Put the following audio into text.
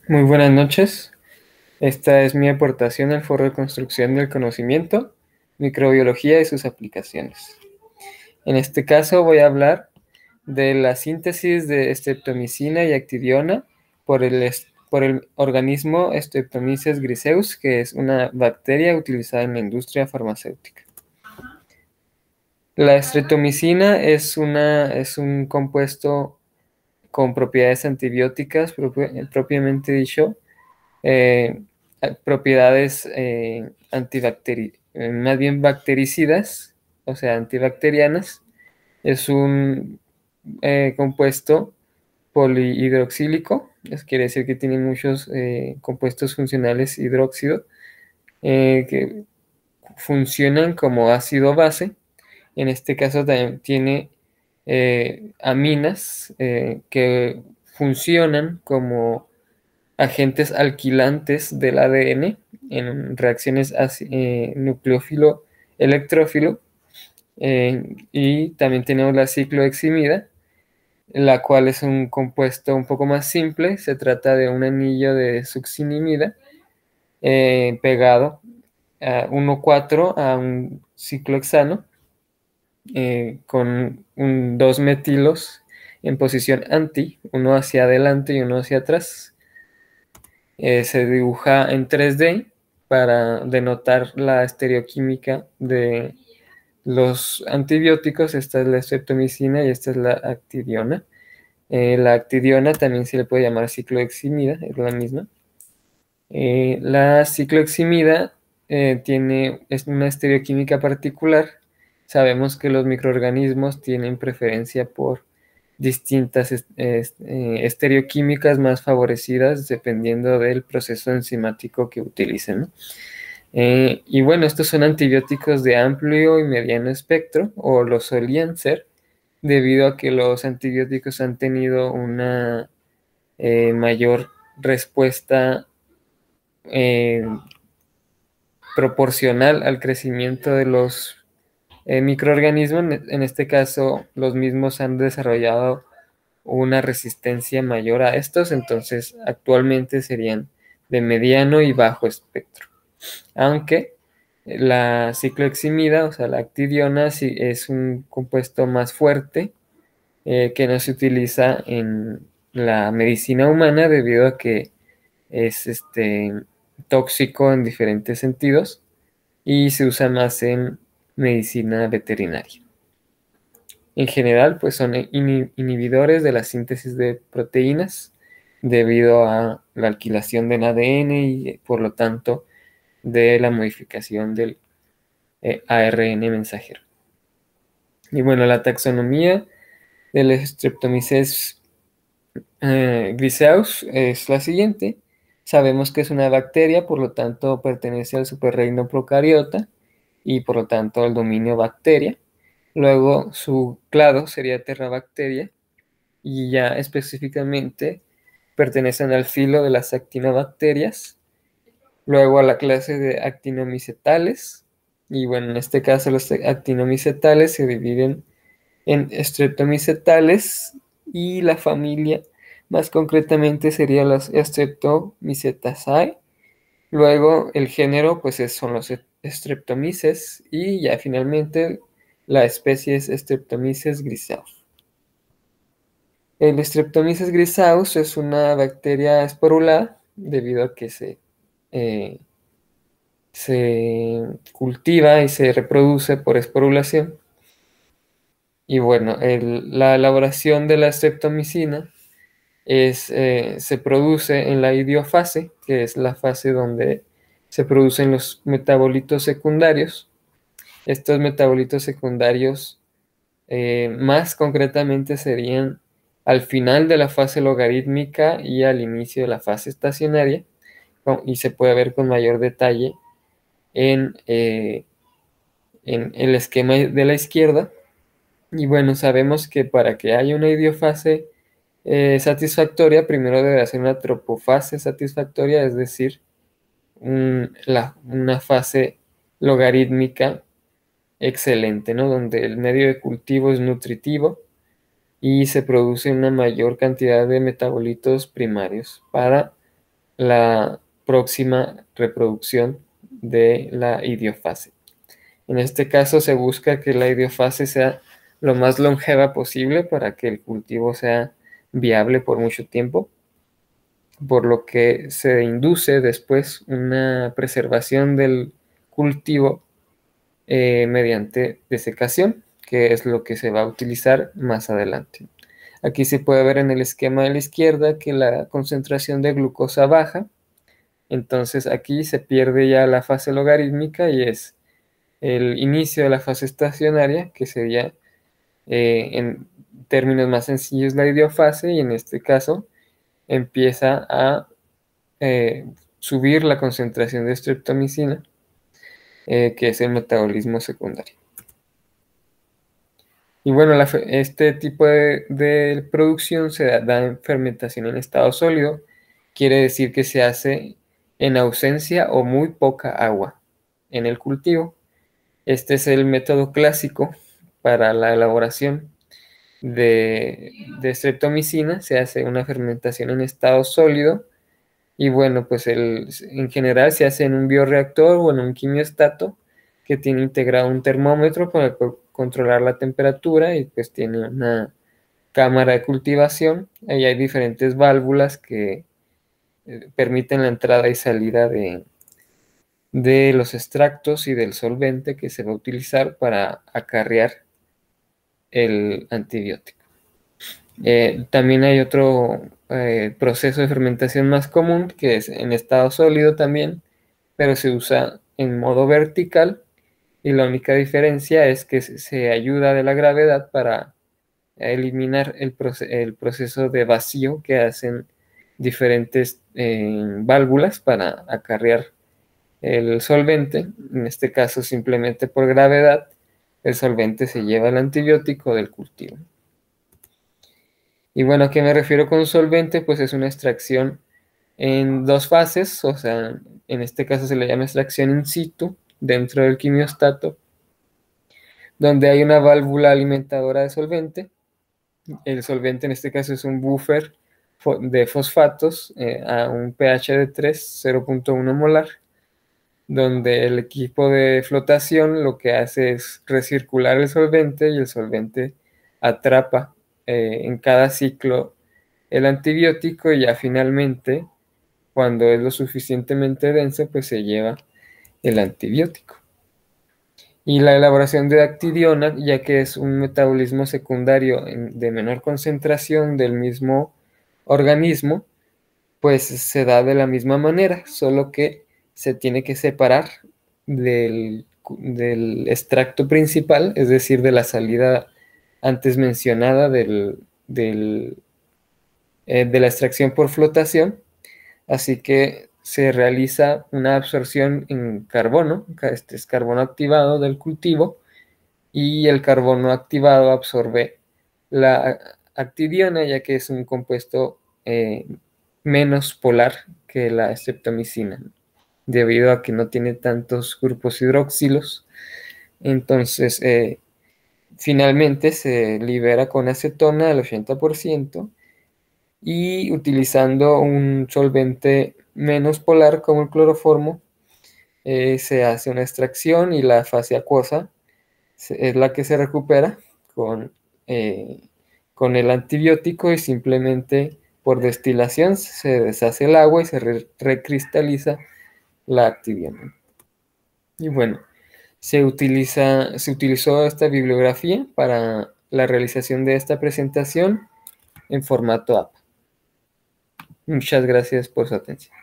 Muy buenas noches. Esta es mi aportación al foro de construcción del conocimiento, microbiología y sus aplicaciones. En este caso voy a hablar de la síntesis de streptomicina y actidiona por el organismo Streptomyces griseus, que es una bacteria utilizada en la industria farmacéutica. La streptomicina es un compuesto con propiedades antibióticas propiamente dicho, eh, propiedades más bien bactericidas, o sea, antibacterianas. Es un compuesto polihidroxílico, quiere decir que tiene muchos compuestos funcionales hidróxido que funcionan como ácido base. En este caso también tiene aminas que funcionan como agentes alquilantes del ADN en reacciones nucleófilo-electrófilo. Y también tenemos la cicloheximida, la cual es un compuesto un poco más simple. Se trata de un anillo de succinimida pegado a 1,4 a un ciclohexano con dos metilos en posición anti, uno hacia adelante y uno hacia atrás. Se dibuja en 3D para denotar la estereoquímica de los antibióticos. Esta es la streptomicina y esta es la actidiona. La actidiona también se le puede llamar cicloheximida, es la misma. La cicloheximida es una estereoquímica particular. Sabemos que los microorganismos tienen preferencia por distintas estereoquímicas más favorecidas dependiendo del proceso enzimático que utilicen, ¿no? Y bueno, estos son antibióticos de amplio y mediano espectro, o lo solían ser, debido a que los antibióticos han tenido una mayor respuesta eh, proporcional al crecimiento de los microorganismos. En este caso, los mismos han desarrollado una resistencia mayor a estos, entonces actualmente serían de mediano y bajo espectro. Aunque la cicloheximida, o sea, la actidiona, sí es un compuesto más fuerte que no se utiliza en la medicina humana debido a que es tóxico en diferentes sentidos y se usa más en medicina veterinaria. En general, pues son inhibidores de la síntesis de proteínas debido a la alquilación del ADN y por lo tanto de la modificación del ARN mensajero. Y bueno, la taxonomía del Streptomyces griseus es la siguiente. Sabemos que es una bacteria, por lo tanto pertenece al superreino procariota y por lo tanto al dominio bacteria. Luego su clado sería Terrabacteria y ya específicamente pertenecen al filo de las actinobacterias. Luego a la clase de actinomicetales. Y bueno, en este caso los actinomicetales se dividen en streptomicetales y la familia más concretamente sería las Streptomycetaceae. Luego el género pues son los Streptomyces y ya finalmente la especie es Streptomyces griseus. El Streptomyces griseus es una bacteria esporulada debido a que eh, se cultiva y se reproduce por esporulación. Y bueno, la elaboración de la streptomicina se produce en la idiofase, que es la fase donde se producen los metabolitos secundarios. Estos metabolitos secundarios más concretamente serían al final de la fase logarítmica y al inicio de la fase estacionaria, y se puede ver con mayor detalle en el esquema de la izquierda. Y bueno, sabemos que para que haya una idiofase satisfactoria, primero debe hacer una tropofase satisfactoria, es decir, una fase logarítmica excelente, ¿no? Donde el medio de cultivo es nutritivo y se produce una mayor cantidad de metabolitos primarios para la próxima reproducción de la idiofase. En este caso se busca que la idiofase sea lo más longeva posible para que el cultivo sea viable por mucho tiempo, por lo que se induce después una preservación del cultivo mediante desecación, que es lo que se va a utilizar más adelante. Aquí se puede ver en el esquema de la izquierda que la concentración de glucosa baja, entonces aquí se pierde ya la fase logarítmica y es el inicio de la fase estacionaria, que sería en términos más sencillos la idiofase, y en este caso empieza a subir la concentración de streptomicina, que es el metabolismo secundario. Y bueno, este tipo de producción se da en fermentación en estado sólido, quiere decir que se hace en ausencia o muy poca agua en el cultivo. Este es el método clásico para la elaboración de streptomicina. Se hace una fermentación en estado sólido y bueno, pues en general se hace en un bioreactor o en un quimiostato que tiene integrado un termómetro para controlar la temperatura y pues tiene una cámara de cultivación. Ahí hay diferentes válvulas que permiten la entrada y salida de los extractos y del solvente que se va a utilizar para acarrear el antibiótico. También hay otro proceso de fermentación más común que es en estado sólido también, pero se usa en modo vertical y la única diferencia es que se ayuda de la gravedad para eliminar el proceso de vacío que hacen diferentes válvulas para acarrear el solvente. En este caso, simplemente por gravedad, el solvente se lleva el antibiótico del cultivo. Y bueno, ¿a qué me refiero con solvente? Pues es una extracción en dos fases, o sea, en este caso se le llama extracción in situ dentro del quimiostato, donde hay una válvula alimentadora de solvente. El solvente en este caso es un buffer de fosfatos a un pH de 3, 0.1 molar, donde el equipo de flotación lo que hace es recircular el solvente y el solvente atrapa en cada ciclo el antibiótico y ya finalmente, cuando es lo suficientemente denso, pues se lleva el antibiótico. Y la elaboración de actidiona, ya que es un metabolismo secundario de menor concentración del mismo organismo, pues se da de la misma manera, solo que se tiene que separar del extracto principal, es decir, de la salida antes mencionada de la extracción por flotación. Así que se realiza una absorción en carbono, este es carbono activado del cultivo, y el carbono activado absorbe la actidiona, ya que es un compuesto menos polar que la streptomicina, debido a que no tiene tantos grupos hidroxilos. Entonces, finalmente se libera con acetona al 80% y utilizando un solvente menos polar como el cloroformo, se hace una extracción y la fase acuosa es la que se recupera eh, con el antibiótico y simplemente por destilación se deshace el agua y se recristaliza la actidiona. Y bueno, se utilizó esta bibliografía para la realización de esta presentación en formato APA. Muchas gracias por su atención.